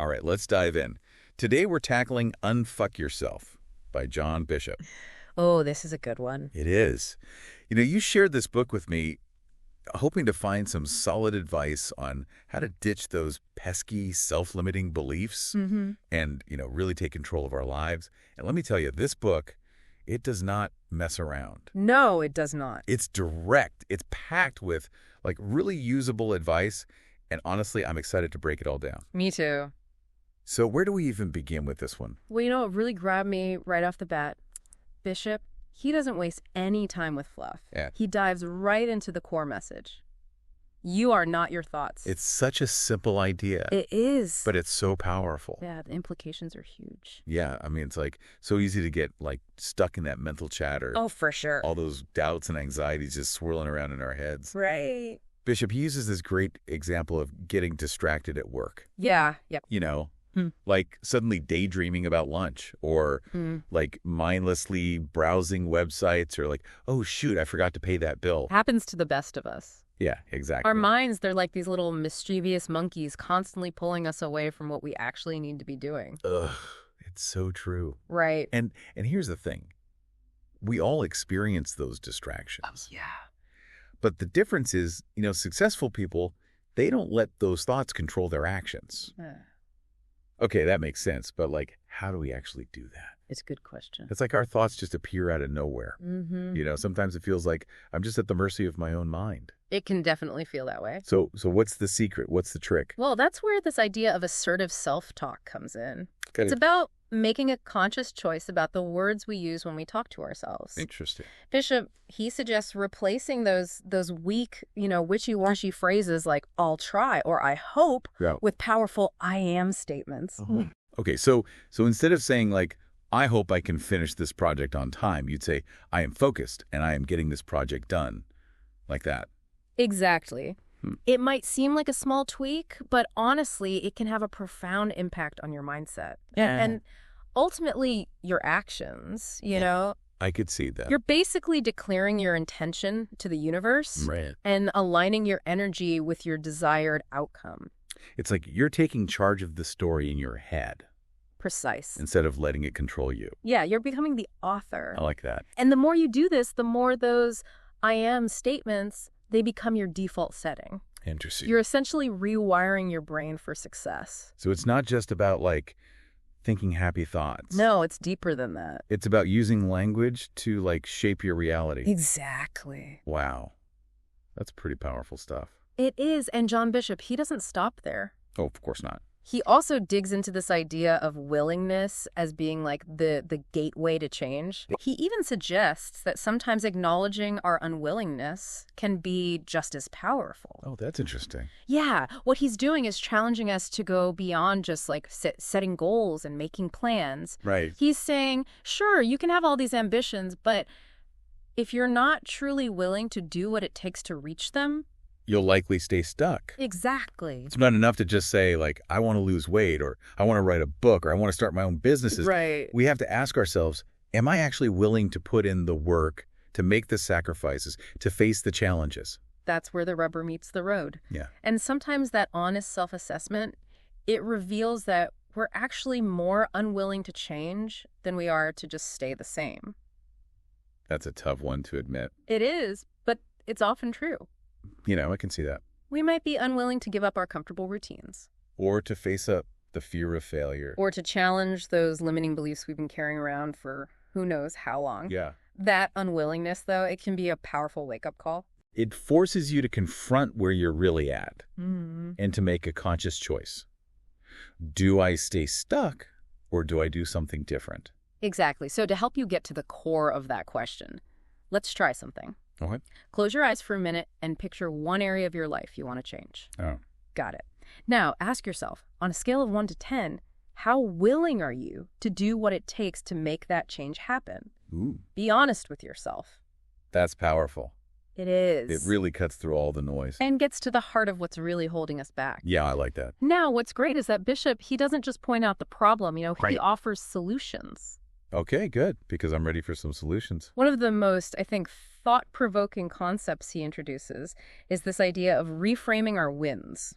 All right, let's dive in. Today we're tackling Unfuck Yourself by John Bishop. Oh, this is a good one. It is. You shared this book with me hoping to find some solid advice on how to ditch those pesky, self-limiting beliefs and, really take control of our lives. And let me tell you, this book, it does not mess around. No, it does not. It's direct. It's packed with, really usable advice. And honestly, I'm excited to break it all down. Me too. So where do we even begin with this one? Well, it really grabbed me right off the bat. Bishop, he doesn't waste any time with fluff. Yeah. He dives right into the core message. You are not your thoughts. It's such a simple idea. It is. But it's so powerful. Yeah, the implications are huge. Yeah, I mean, it's so easy to get stuck in that mental chatter. Oh, for sure. All those doubts and anxieties just swirling around in our heads. Right. Bishop, he uses this great example of getting distracted at work. Yeah, yep. Like suddenly daydreaming about lunch or mindlessly browsing websites or oh, shoot, I forgot to pay that bill. Happens to the best of us. Yeah, exactly. Our minds, they're like these little mischievous monkeys constantly pulling us away from what we actually need to be doing. Ugh, it's so true. Right. And here's the thing. We all experience those distractions. Yeah. But the difference is, successful people, they don't let those thoughts control their actions. Okay, that makes sense. But how do we actually do that? It's a good question. It's like our thoughts just appear out of nowhere. Sometimes it feels like I'm just at the mercy of my own mind. It can definitely feel that way. So what's the secret? What's the trick? Well, that's where this idea of assertive self-talk comes in. It's about making a conscious choice about the words we use when we talk to ourselves. Interesting. Bishop, he suggests replacing those weak, wishy-washy phrases like "I'll try" or "I hope" with powerful "I am" statements. Okay, so instead of saying I hope I can finish this project on time, you'd say I am focused and I am getting this project done. Like that. Exactly. It might seem like a small tweak, but honestly, it can have a profound impact on your mindset. Yeah. And ultimately, your actions, I could see that. You're basically declaring your intention to the universe Right. and aligning your energy with your desired outcome. It's like you're taking charge of the story in your head. Precise. Instead of letting it control you. Yeah, you're becoming the author. I like that. And the more you do this, the more those I am statements, they become your default setting. Interesting. You're essentially rewiring your brain for success. So it's not just about thinking happy thoughts. No, it's deeper than that. It's about using language to shape your reality. Exactly. Wow. That's pretty powerful stuff. It is, and John Bishop, he doesn't stop there. Oh, of course not. He also digs into this idea of willingness as being the gateway to change. He even suggests that sometimes acknowledging our unwillingness can be just as powerful. Oh, that's interesting. Yeah, what he's doing is challenging us to go beyond just setting goals and making plans. Right. He's saying, sure, you can have all these ambitions, but if you're not truly willing to do what it takes to reach them, you'll likely stay stuck. Exactly. It's not enough to just say, I want to lose weight, or I want to write a book, or I want to start my own businesses. Right. We have to ask ourselves, am I actually willing to put in the work, to make the sacrifices, to face the challenges? That's where the rubber meets the road. Yeah. And sometimes that honest self-assessment, it reveals that we're actually more unwilling to change than we are to just stay the same. That's a tough one to admit. It is, but it's often true. I can see that. We might be unwilling to give up our comfortable routines. Or to face up the fear of failure. Or to challenge those limiting beliefs we've been carrying around for who knows how long. Yeah. That unwillingness, though, it can be a powerful wake-up call. It forces you to confront where you're really at and to make a conscious choice. Do I stay stuck or do I do something different? Exactly. So to help you get to the core of that question, let's try something. Okay. Close your eyes for a minute and picture one area of your life you want to change. Oh. Got it. Now, ask yourself, on a scale of 1 to 10, how willing are you to do what it takes to make that change happen? Ooh. Be honest with yourself. That's powerful. It is. It really cuts through all the noise. And gets to the heart of what's really holding us back. Yeah, I like that. Now, what's great is that Bishop, he doesn't just point out the problem, he offers solutions. Okay, good, because I'm ready for some solutions. One of the most, I think, thought-provoking concepts he introduces is this idea of reframing our wins.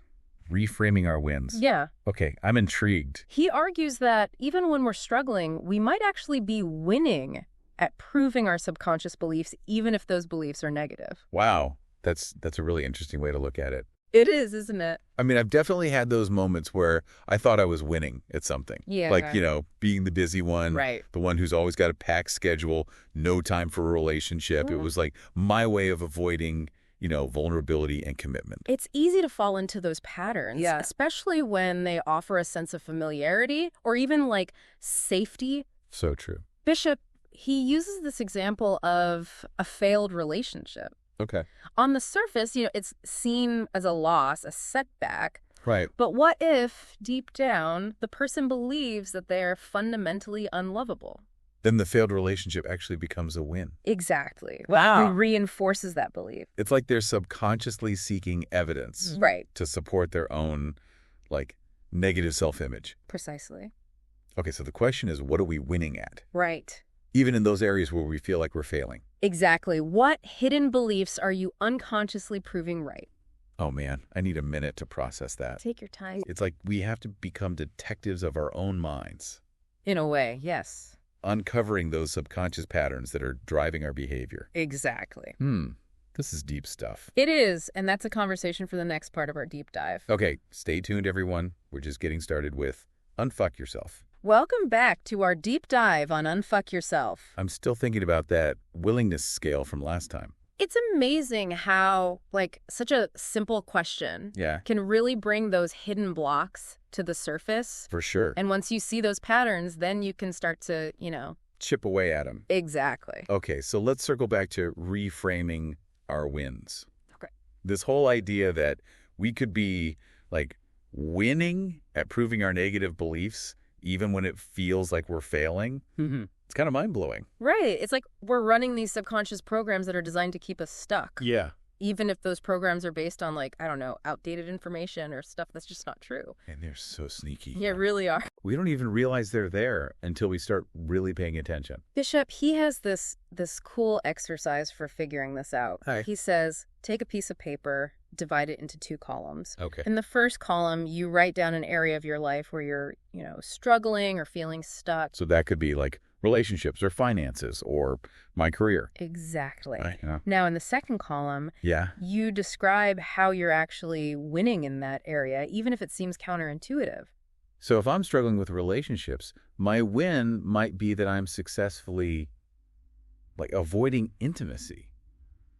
Reframing our wins. Yeah. Okay, I'm intrigued. He argues that even when we're struggling, we might actually be winning at proving our subconscious beliefs, even if those beliefs are negative. Wow, that's a really interesting way to look at it. It is, isn't it? I mean, I've definitely had those moments where I thought I was winning at something. Yeah. Like, being the busy one, Right. the one who's always got a packed schedule, no time for a relationship. It was like my way of avoiding, vulnerability and commitment. It's easy to fall into those patterns, especially when they offer a sense of familiarity or even like safety. So true. Bishop, he uses this example of a failed relationship. Okay. On the surface, it's seen as a loss, a setback. Right. But what if, deep down, the person believes that they are fundamentally unlovable? Then the failed relationship actually becomes a win. Exactly. Wow. It reinforces that belief. It's like they're subconsciously seeking evidence Right. to support their own, negative self-image. Precisely. Okay, so the question is, what are we winning at? Right. Even in those areas where we feel like we're failing. Exactly. What hidden beliefs are you unconsciously proving right? Oh, man, I need a minute to process that. Take your time. It's like we have to become detectives of our own minds, In a way, yes. uncovering those subconscious patterns that are driving our behavior. Exactly. This is deep stuff. It is, and that's a conversation for the next part of our deep dive. Okay, stay tuned, everyone. We're just getting started with Unfuck Yourself. Welcome back to our deep dive on Unfuck Yourself. I'm still thinking about that willingness scale from last time. It's amazing how, such a simple question Yeah, can really bring those hidden blocks to the surface. for sure. And once you see those patterns, then you can start to, Chip away at them. Exactly. Okay, so let's circle back to reframing our wins. Okay. This whole idea that we could be, winning at proving our negative beliefs even when it feels like we're failing, it's kind of mind-blowing. Right. It's like we're running these subconscious programs that are designed to keep us stuck. Yeah. Even if those programs are based on, outdated information or stuff that's just not true. And they're so sneaky. Yeah, really are. We don't even realize they're there until we start really paying attention. Bishop, he has this cool exercise for figuring this out. Hi. He says, take a piece of paper, divide it into 2 columns. Okay. In the first column, you write down an area of your life where you're, struggling or feeling stuck. So that could be relationships or finances or my career. Exactly. Right. Now, in the second column, Yeah. you describe how you're actually winning in that area, even if it seems counterintuitive. So if I'm struggling with relationships, my win might be that I'm successfully avoiding intimacy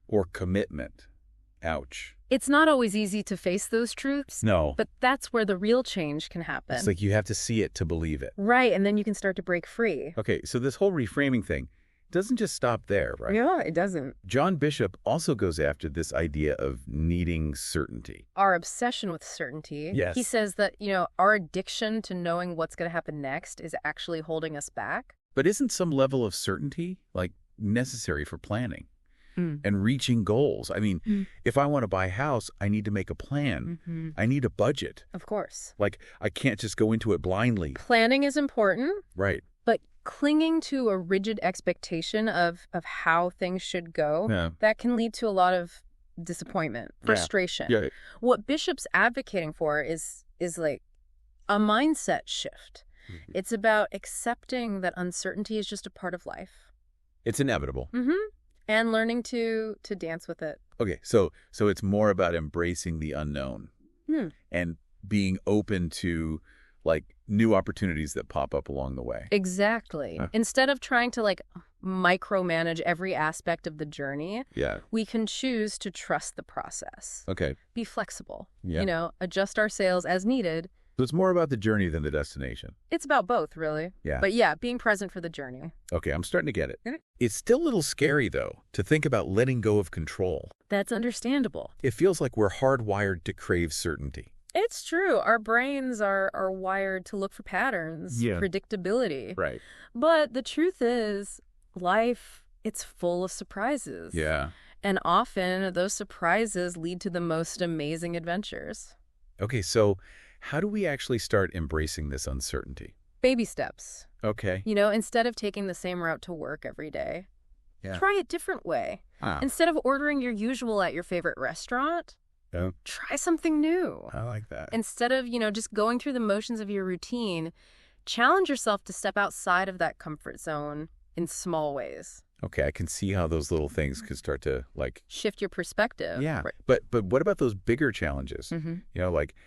or commitment. Ouch. It's not always easy to face those truths. No. But that's where the real change can happen. It's like you have to see it to believe it. Right, and then you can start to break free. Okay, so this whole reframing thing doesn't just stop there, right? Yeah, it doesn't. John Bishop also goes after this idea of needing certainty. Our obsession with certainty. Yes. He says that, our addiction to knowing what's going to happen next is actually holding us back. But isn't some level of certainty, necessary for planning and reaching goals? I mean, if I want to buy a house, I need to make a plan. I need a budget. Of course. I can't just go into it blindly. Planning is important. Right. But clinging to a rigid expectation of how things should go, that can lead to a lot of disappointment, frustration. Yeah. What Bishop's advocating for is a mindset shift. It's about accepting that uncertainty is just a part of life. It's inevitable. And learning to dance with it. Okay, so it's more about embracing the unknown and being open to new opportunities that pop up along the way. Exactly. Instead of trying to micromanage every aspect of the journey, we can choose to trust the process. Okay. Be flexible. Yeah. Adjust our sails as needed. So it's more about the journey than the destination. It's about both, really. Yeah. But yeah, being present for the journey. Okay, I'm starting to get it. It's still a little scary, though, to think about letting go of control. That's understandable. It feels like we're hardwired to crave certainty. It's true. Our brains are wired to look for patterns, predictability. Right. But the truth is, life, it's full of surprises. Yeah. And often, those surprises lead to the most amazing adventures. Okay, so how do we actually start embracing this uncertainty? Baby steps. Okay. Instead of taking the same route to work every day, try a different way. Instead of ordering your usual at your favorite restaurant, Yeah. Try something new. I like that. Instead of, just going through the motions of your routine, challenge yourself to step outside of that comfort zone in small ways. Okay, I can see how those little things could start to Shift your perspective. yeah. Right. But what about those bigger challenges?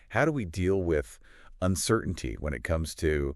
How do we deal with uncertainty when it comes to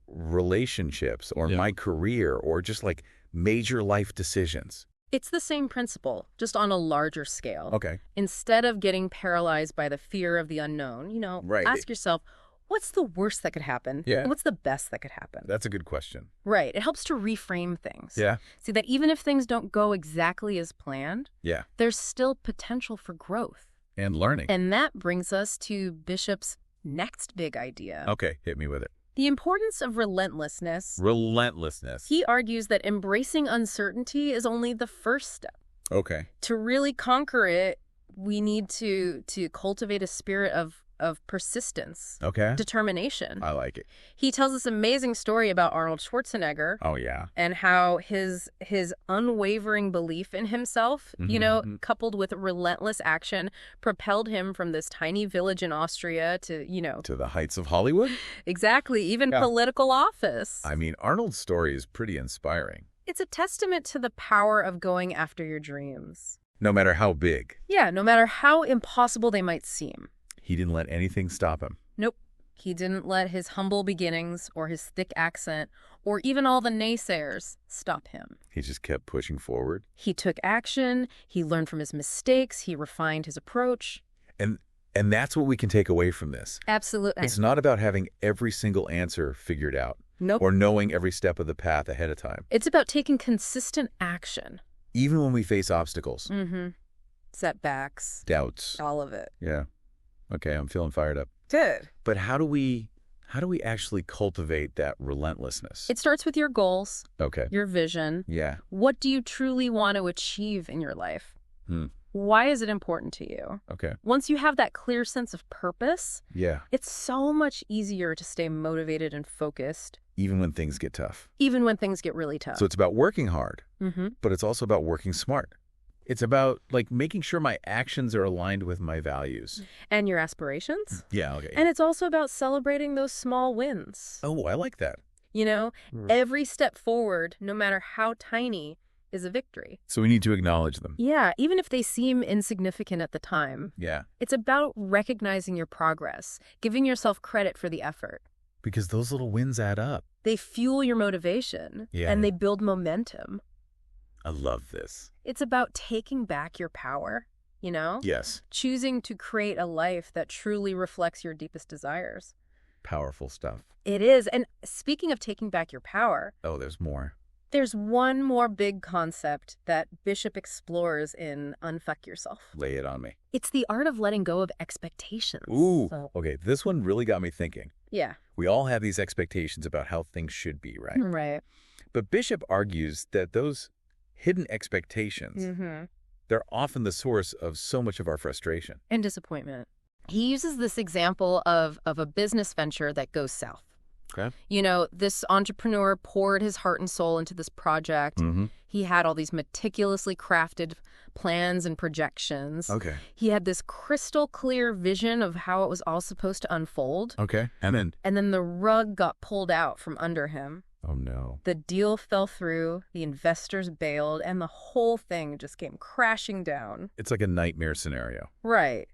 relationships or my career or just major life decisions? It's the same principle, just on a larger scale. Okay. Instead of getting paralyzed by the fear of the unknown, Right. ask yourself, what's the worst that could happen? Yeah. And what's the best that could happen? That's a good question. Right. It helps to reframe things. Yeah. See that even if things don't go exactly as planned, Yeah. there's still potential for growth. And learning. And that brings us to Bishop's next big idea. Okay, hit me with it. The importance of relentlessness. Relentlessness. He argues that embracing uncertainty is only the first step. Okay. To really conquer it, we need to cultivate a spirit of persistence, Okay. determination. I like it. He tells this amazing story about Arnold Schwarzenegger. Oh, yeah. And how his unwavering belief in himself, coupled with relentless action, propelled him from this tiny village in Austria to, To the heights of Hollywood? exactly, even Yeah. political office. I mean, Arnold's story is pretty inspiring. It's a testament to the power of going after your dreams. No matter how big, Yeah, no matter how impossible they might seem. he didn't let anything stop him. Nope. He didn't let his humble beginnings or his thick accent or even all the naysayers stop him. He just kept pushing forward. He took action, he learned from his mistakes, he refined his approach. And that's what we can take away from this. Absolutely. It's not about having every single answer figured out Nope. or knowing every step of the path ahead of time, It's about taking consistent action. even when we face obstacles, Mm-hmm. Setbacks, doubts. all of it. Yeah. Okay, I'm feeling fired up. Good. But how do we actually cultivate that relentlessness? It starts with your goals, Okay. your vision. Yeah. What do you truly want to achieve in your life? Hmm. Why is it important to you? Okay. Once you have that clear sense of purpose, Yeah. it's so much easier to stay motivated and focused, Even when things get tough. even when things get really tough. So it's about working hard, Mm-hmm. but it's also about working smart. It's about making sure my actions are aligned with my values. And your aspirations. Yeah, okay. And it's also about celebrating those small wins. Oh, I like that. Every step forward, no matter how tiny, is a victory. So we need to acknowledge them. Yeah, even if they seem insignificant at the time. Yeah. It's about recognizing your progress, giving yourself credit for the effort. Because those little wins add up. They fuel your motivation, Yeah. and they build momentum. I love this. It's about taking back your power, Yes. choosing to create a life that truly reflects your deepest desires. Powerful stuff. It is. And speaking of taking back your power, Oh, there's more. there's one more big concept that Bishop explores in Unfuck Yourself. Lay it on me. It's the art of letting go of expectations. Ooh. So, Okay, this one really got me thinking. yeah. We all have these expectations about how things should be, right? Right. But Bishop argues that those hidden expectations, Mm-hmm. they're often the source of so much of our frustration. And disappointment. He uses this example of a business venture that goes south. Okay. This entrepreneur poured his heart and soul into this project. Mm-hmm. He had all these meticulously crafted plans and projections. Okay. He had this crystal clear vision of how it was all supposed to unfold. Okay. And And then the rug got pulled out from under him. oh no. The deal fell through, the investors bailed, and the whole thing just came crashing down. It's like a nightmare scenario. Right.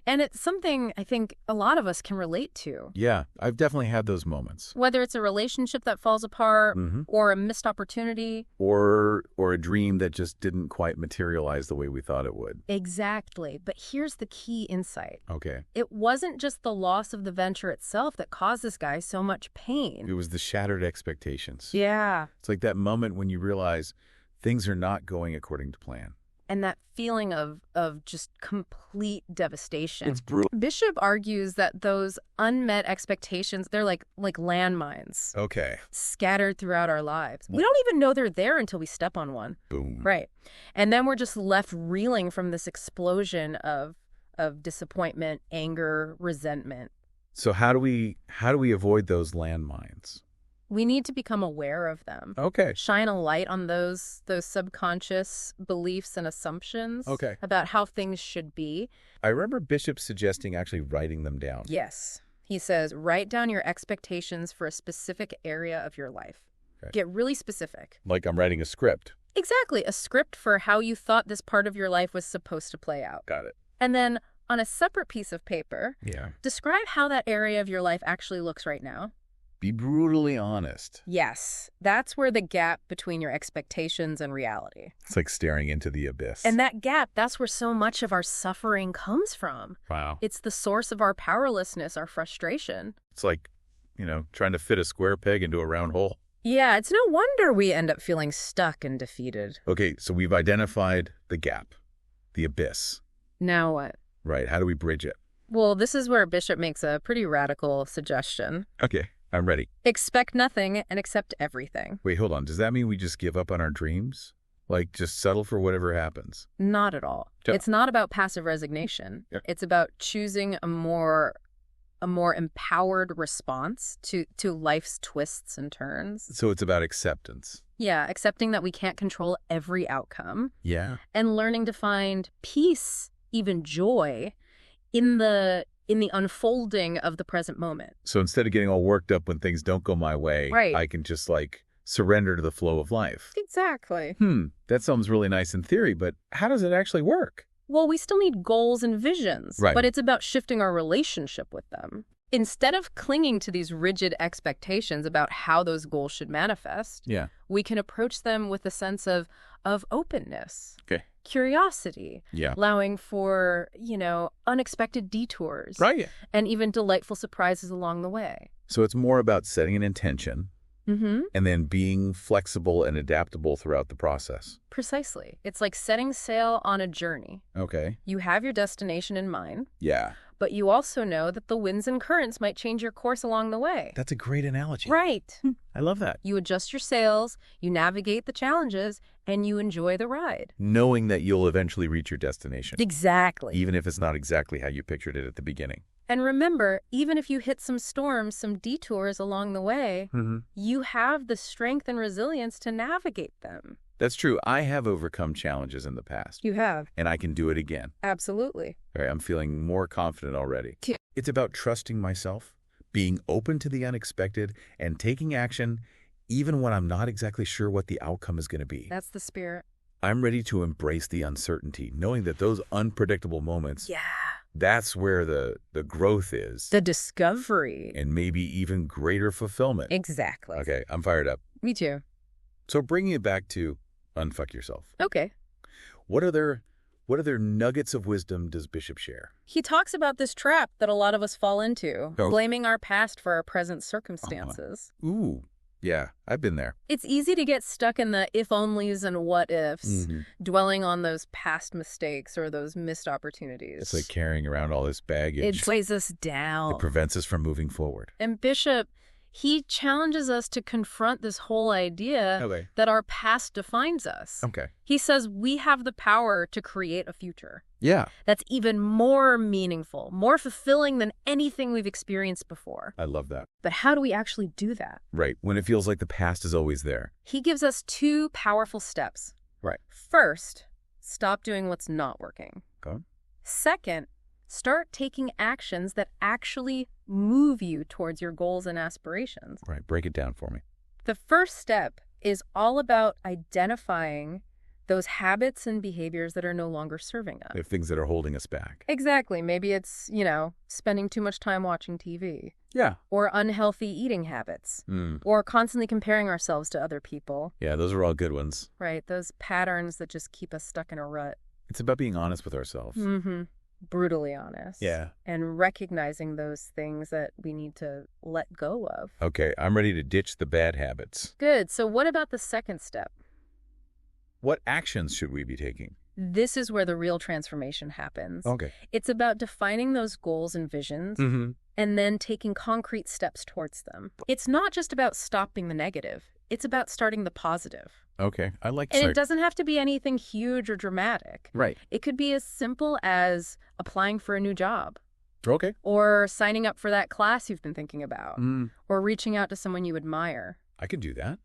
And it's something I think a lot of us can relate to. Yeah, I've definitely had those moments. Whether it's a relationship that falls apart Mm-hmm. or a missed opportunity. Or a dream that just didn't quite materialize the way we thought it would. Exactly. But here's the key insight. Okay. It wasn't just the loss of the venture itself that caused this guy so much pain. It was the shattered expectations. Yeah. It's like that moment when you realize things are not going according to plan. And that feeling of just complete devastation. It's brutal. Bishop argues that those unmet expectations, they're like landmines Okay. scattered throughout our lives. We don't even know they're there until we step on one. Boom. Right. And then we're just left reeling from this explosion of disappointment, anger, resentment. So how do we avoid those landmines? We need to become aware of them. Okay. Shine a light on those subconscious beliefs and assumptions about how things should be. I remember Bishop suggesting actually writing them down. Yes. He says, write down your expectations for a specific area of your life. Okay. Get really specific. Like I'm writing a script. Exactly. A script for how you thought this part of your life was supposed to play out. Got it. And then on a separate piece of paper, Yeah. describe how that area of your life actually looks right now. Be brutally honest. Yes, that's where the gap between your expectations and reality. It's like staring into the abyss. And that gap, that's where so much of our suffering comes from. Wow. It's the source of our powerlessness, our frustration. It's like, trying to fit a square peg into a round hole. Yeah, it's no wonder we end up feeling stuck and defeated. Okay, so we've identified the gap, the abyss. Now what? Right, how do we bridge it? Well, this is where Bishop makes a pretty radical suggestion. Okay, I'm ready. Expect nothing and accept everything. Wait, hold on. Does that mean we just give up on our dreams? Like, just settle for whatever happens? Not at all. It's not about passive resignation. Yeah. It's about choosing a more empowered response to life's twists and turns. So it's about acceptance. Yeah, accepting that we can't control every outcome. Yeah. And learning to find peace, even joy, in the unfolding of the present moment. So instead of getting all worked up when things don't go my way, Right. I can just surrender to the flow of life. Exactly. That sounds really nice in theory, but how does it actually work? Well, we still need goals and visions, Right. but it's about shifting our relationship with them. Instead of clinging to these rigid expectations about how those goals should manifest, Yeah. we can approach them with a sense of openness, Okay. curiosity, Yeah. allowing for, unexpected detours, Right. and even delightful surprises along the way. So it's more about setting an intention Mm-hmm. and then being flexible and adaptable throughout the process. Precisely. It's like setting sail on a journey. Okay. You have your destination in mind, Yeah. but you also know that the winds and currents might change your course along the way. That's a great analogy. Right. I love that. You adjust your sails, you navigate the challenges, and you enjoy the ride. Knowing that you'll eventually reach your destination. Exactly. Even if it's not exactly how you pictured it at the beginning. And remember, even if you hit some storms, some detours along the way, you have the strength and resilience to navigate them. That's true. I have overcome challenges in the past. You have. And I can do it again. Absolutely. All right, I'm feeling more confident already. Yeah. It's about trusting myself, being open to the unexpected, and taking action even when I'm not exactly sure what the outcome is going to be. That's the spirit. I'm ready to embrace the uncertainty, knowing that those unpredictable moments, Yeah. that's where the growth is. The discovery. And maybe even greater fulfillment. Exactly. Okay, I'm fired up. Me too. So bringing it back to unfuck yourself. Okay. What other nuggets of wisdom does Bishop share? He talks about this trap that a lot of us fall into, Oh. blaming our past for our present circumstances. Ooh, yeah, I've been there. It's easy to get stuck in the if-onlys and what-ifs, Mm-hmm. dwelling on those past mistakes or those missed opportunities. It's like carrying around all this baggage. It weighs us down. It prevents us from moving forward. And Bishop, he challenges us to confront this whole idea Okay. that our past defines us. Okay. He says we have the power to create a future Yeah. that's even more meaningful, more fulfilling than anything we've experienced before. I love that. But how do we actually do that? Right. When it feels like the past is always there. He gives us two powerful steps. Right. First, stop doing what's not working. Okay. Second, start taking actions that actually move you towards your goals and aspirations. Right. Break it down for me. The first step is all about identifying those habits and behaviors that are no longer serving us. The things that are holding us back. Exactly. Maybe it's, spending too much time watching TV, Yeah. or unhealthy eating habits, Mm. or constantly comparing ourselves to other people, Yeah, those are all good ones. right? Those patterns that just keep us stuck in a rut. It's about being honest with ourselves. Mm-hmm. Brutally honest. Yeah. And recognizing those things that we need to let go of. Okay, I'm ready to ditch the bad habits. Good. So what about the second step? What actions should we be taking? This is where the real transformation happens. Okay. It's about defining those goals and visions Mm-hmm. and then taking concrete steps towards them. It's not just about stopping the negative. It's about starting the positive. Okay, I like And it doesn't have to be anything huge or dramatic. Right. It could be as simple as applying for a new job Okay. Or signing up for that class you've been thinking about. Mm, Or reaching out to someone you admire. I can do that.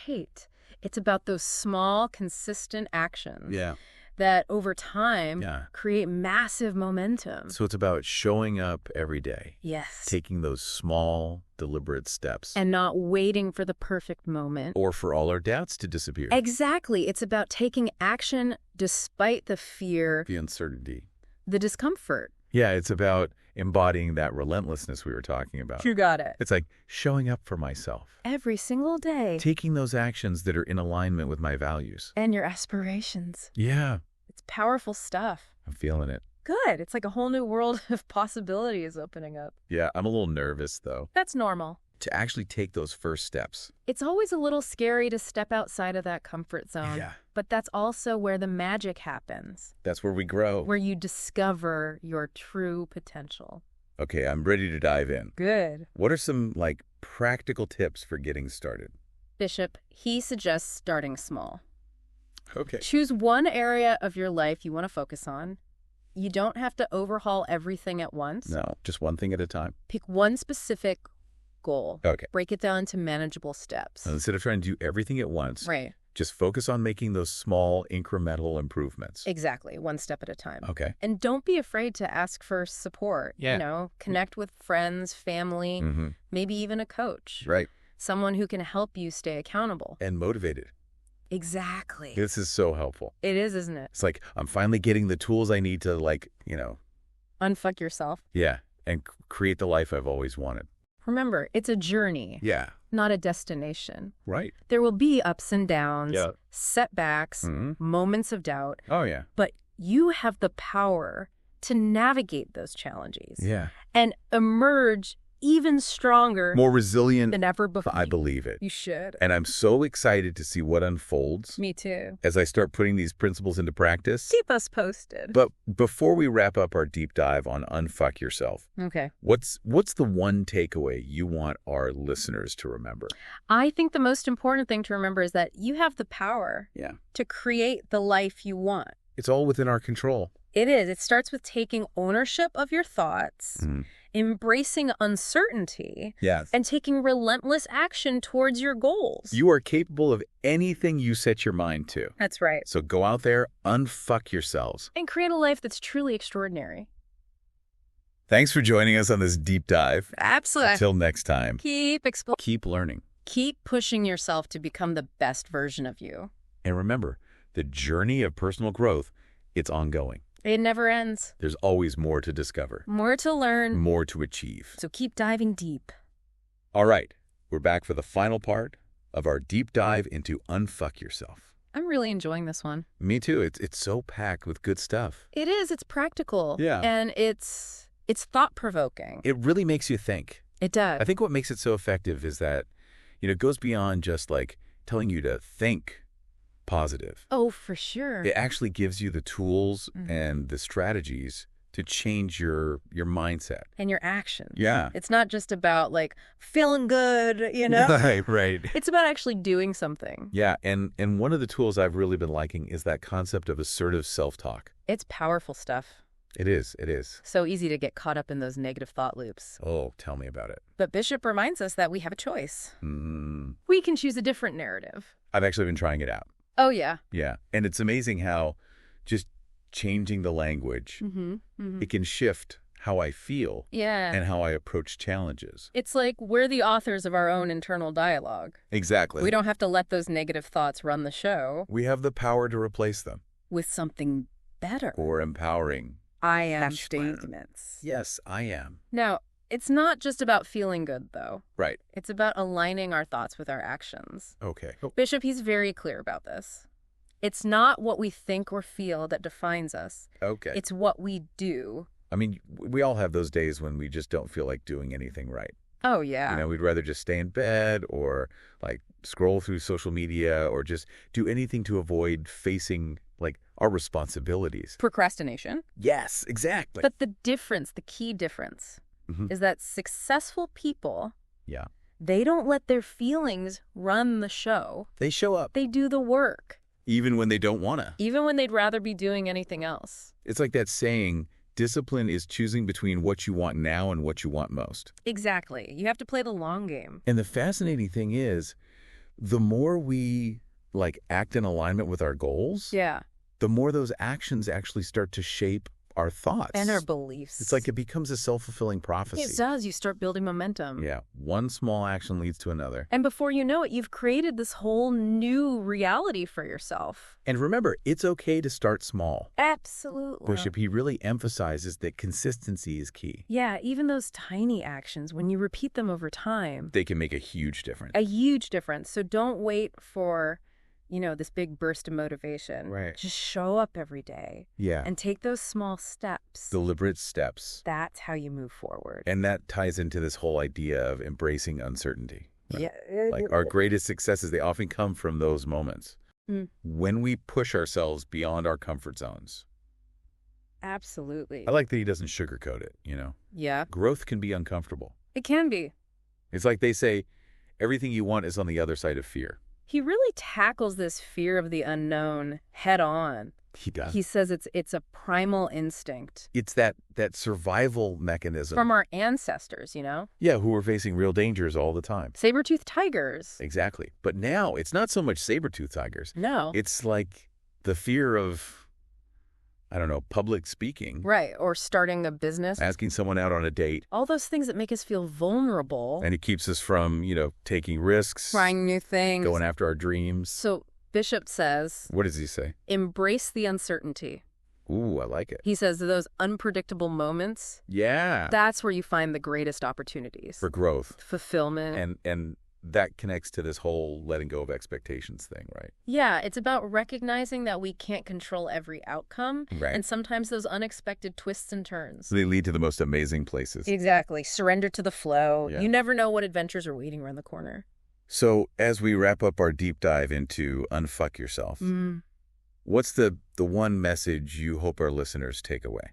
Right. It's about those small, consistent actions Yeah. that over time Yeah. create massive momentum. So it's about showing up every day, Yes. taking those small, deliberate steps. And not waiting for the perfect moment. Or for all our doubts to disappear. Exactly. It's about taking action despite the fear, The uncertainty. the discomfort. Yeah, it's about embodying that relentlessness we were talking about. You got it. It's like showing up for myself. Every single day. Taking those actions that are in alignment with my values. And your aspirations. Yeah, It's powerful stuff. I'm feeling it. Good. It's like a whole new world of possibilities opening up. Yeah, I'm a little nervous, though, That's normal. to actually take those first steps. It's always a little scary to step outside of that comfort zone. Yeah. But that's also where the magic happens, That's where we grow. where you discover your true potential. Okay, I'm ready to dive in. Good. What are some, practical tips for getting started? Bishop, he suggests starting small. Okay. Choose one area of your life you want to focus on. You don't have to overhaul everything at once. No, just one thing at a time. Pick one specific goal. Okay. Break it down into manageable steps. And instead of trying to do everything at once, Right. just focus on making those small, incremental improvements. Exactly. One step at a time. Okay. And don't be afraid to ask for support. Yeah. You know, connect with friends, family, Mm-hmm. maybe even a coach. Right. Someone who can help you stay accountable. And motivated. Exactly. This is so helpful. It is, isn't it? It's like I'm finally getting the tools I need to, Unfuck yourself. yeah, and create the life I've always wanted. Remember, it's a journey, Yeah. not a destination. Right. There will be ups and downs, Yeah. setbacks, Mhm. moments of doubt, Oh, yeah. but you have the power to navigate those challenges Yeah. and emerge even stronger More resilient. than ever before. I believe it. You should. And I'm so excited to see what unfolds Me too. as I start putting these principles into practice. Keep us posted. But before we wrap up our deep dive on Unfuck Yourself, Okay. what's the one takeaway you want our listeners to remember? I think the most important thing to remember is that you have the power Yeah. to create the life you want. It's all within our control. It is. It starts with taking ownership of your thoughts, Mhm. embracing uncertainty, Yes. and taking relentless action towards your goals. You are capable of anything you set your mind to. That's right. So go out there, unfuck yourselves. And create a life that's truly extraordinary. Thanks for joining us on this deep dive. Absolutely. Until next time, Keep exploring. keep learning. Keep pushing yourself to become the best version of you. And remember, the journey of personal growth, it's ongoing. It never ends. There's always more to discover, More to learn. more to achieve. So keep diving deep. All right, we're back for the final part of our deep dive into Unfuck Yourself. I'm really enjoying this one. Me too. It's so packed with good stuff. It is. It's practical. Yeah. And it's thought-provoking. It really makes you think. It does. I think what makes it so effective is that, it goes beyond just telling you to think positive. Oh, for sure. It actually gives you the tools Mhm. and the strategies to change your mindset. And your actions. Yeah. It's not just about feeling good, you know? Right. It's about actually doing something. Yeah, and one of the tools I've really been liking is that concept of assertive self-talk. It's powerful stuff. It is. So easy to get caught up in those negative thought loops. Oh, tell me about it. But Bishop reminds us that we have a choice. Mm, We can choose a different narrative. I've actually been trying it out. Oh, yeah. Yeah, and it's amazing how just changing the language, Mm-hmm. it can shift how I feel Yeah. and how I approach challenges. It's like we're the authors of our own internal dialogue. Exactly. We don't have to let those negative thoughts run the show We have the power to replace them with something better. or empowering. I am statements. Yes, I am. Now, it's not just about feeling good, though. Right. It's about aligning our thoughts with our actions. Okay. Bishop, he's very clear about this. It's not what we think or feel that defines us. Okay. It's what we do. I mean, we all have those days when we just don't feel like doing anything right. Oh, yeah. We'd rather just stay in bed or scroll through social media or just do anything to avoid facing our responsibilities. Procrastination. Yes, exactly. But the difference, the key difference, Mhm. is that successful people, Yeah. they don't let their feelings run the show. They show up They do the work, even when they don't want to. even when they'd rather be doing anything else. It's like that saying, Discipline is choosing between what you want now and what you want most. Exactly. You have to play the long game. And the fascinating thing is, the more we act in alignment with our goals, Yeah. the more those actions actually start to shape our thoughts. And our beliefs. It's like it becomes a self-fulfilling prophecy. It does. You start building momentum. Yeah, one small action leads to another. And before you know it, you've created this whole new reality for yourself. And remember, it's okay to start small. Absolutely. Bishop, he really emphasizes that consistency is key. Yeah, even those tiny actions, when you repeat them over time, They can make a huge difference. a huge difference. So don't wait for, this big burst of motivation. Right. Just show up every day Yeah, and take those small steps. deliberate steps. That's how you move forward. And that ties into this whole idea of embracing uncertainty. Yeah. Like our greatest successes, they often come from those moments. Mm. When we push ourselves beyond our comfort zones. Absolutely. I like that he doesn't sugarcoat it, Yeah, Growth can be uncomfortable. it can be. It's like they say, everything you want is on the other side of fear. He really tackles this fear of the unknown head on. He does. He says it's a primal instinct It's that survival mechanism. from our ancestors, Yeah, who are facing real dangers all the time. Saber-toothed tigers. Exactly. But now, it's not so much saber-toothed tigers. No. It's like the fear of, I don't know, public speaking. Right, or starting a business. Asking someone out on a date. All those things that make us feel vulnerable. And it keeps us from, taking risks. Trying new things. Going after our dreams. So Bishop says, What does he say? embrace the uncertainty. Ooh, I like it. He says those unpredictable moments, Yeah. that's where you find the greatest opportunities. For growth. Fulfillment. And that connects to this whole letting go of expectations thing, right? Yeah, it's about recognizing that we can't control every outcome. Right. And sometimes those unexpected twists and turns. So they lead to the most amazing places. Exactly. Surrender to the flow. Yeah. You never know what adventures are waiting around the corner. So as we wrap up our deep dive into Unfuck Yourself, what's the one message you hope our listeners take away?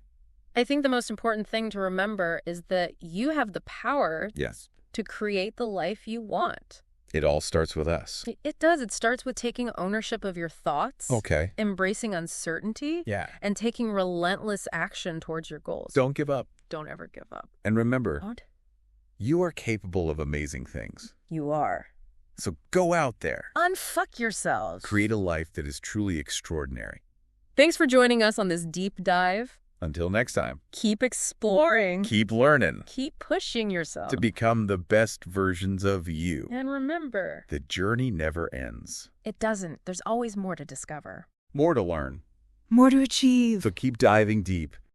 I think the most important thing to remember is that you have the power Yes. to create the life you want. It all starts with us. It does. It starts with taking ownership of your thoughts, Okay. embracing uncertainty, Yeah. and taking relentless action towards your goals. Don't give up. Don't ever give up. And remember, Don't. you are capable of amazing things. You are. So go out there. Unfuck yourselves. Create a life that is truly extraordinary. Thanks for joining us on this deep dive. Until next time, Keep exploring. keep learning Keep pushing yourself. to become the best versions of you. And remember, The journey never ends. it doesn't. There's always more to discover. More to learn. More to achieve. So keep diving deep